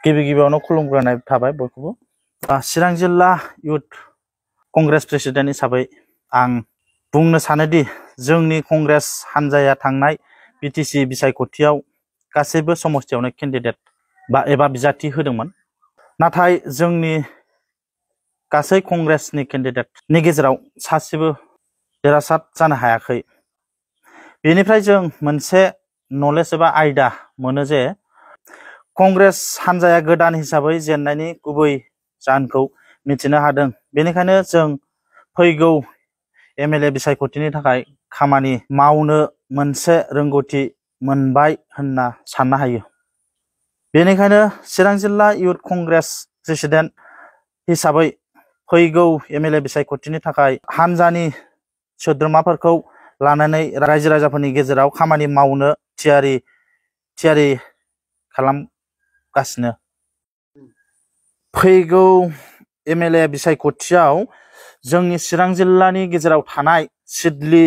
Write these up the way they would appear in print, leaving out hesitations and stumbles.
गिबि गिबियावनो खुलुमग्रोनाय थाबाय बयखौबो। चिरां जिल्ला इउथ कंग्रेस प्रेसिडेन्ट हिसाबै आं बुंनो सानोदि जोंनि कंग्रेस हान्जाया थांनाय बिटिसि बिसायख'थियाव गासैबो समस्तियावनो केन्डिडेट एबा बिजाथि होदोंमोन। नाथाय जोंनि गासै कंग्रेसनि केन्डिडेटनि गेजेराव सासेबो देरहासार जानो हायाखै। बेनिफ्राय जों मोनसे नलेज एबा आयदा मोनो जे कंग्रेस हान्जाया गोदान हिसाबै जेननायनि गुबै जाहोनखौ मिथिनो हादों। बेनिखायनो जों फैगौ एमएलए बिसायख'थिनि थाखाय खामानि मावनो मोनसे रोंगौथि मोनबाय होनना साननो हायो। बेनिखायनो चिरां जिल्ला इउथ कंग्रेस प्रेसिडेन्ट हिसाबै फैगौ एमएलए बिसायख'थिनि थाखाय हान्जानि सोद्रोमाफोरखौ लानानै रायजो राजाफोरनि गेजेराव खामानि मावनो थियारि खालामगासिनो। फैगौ एमएलए बिसायख'थियाव जोंनि चिरां जिल्लानि गेजेराव थानाय सिडली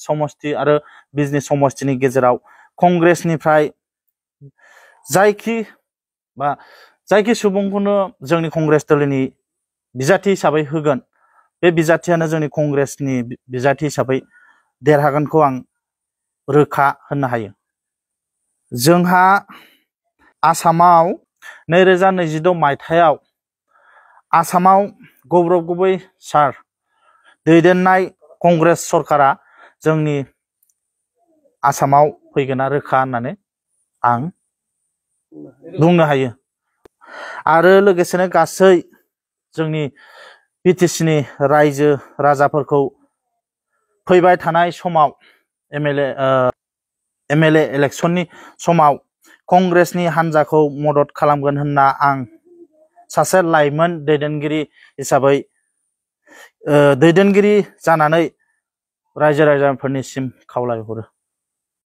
समस्ति आरो बिजनी समस्तिनि गेजेराव कंग्रेसनिफ्राय जायखि सुबुंखौनो जोंनि कंग्रेस दलनि बिजाथि हिसाबै होगोन, बे बिजाथियानो जोंनि कंग्रेसनि बिजाथि हिसाबै देरहागोनखौ आं रोखा होननो हायो। जोंहा आसामाव 2026 मायथाइयाव आसामाव गौरब गगৈ सार दैदेननाय कंग्रेस सरकारा जोंनि आसामाव फैगोना रोखा होननानै आं बुंनो हायो। आरो लोगोसेनो गासै जोंनि बिटिसिनि रायजो राजाफोरखौ फैबाय थानाय समाव एमएलए इलेक्शननि समाव कंग्रेसनि हान्जाखौ मदद खालामगोन होनना आं सासे लाइमोन दैदेनगिरि हिसाबै दैदेनगिरि जानानै रायजो राजाफोरनिसिम खावलायहरो।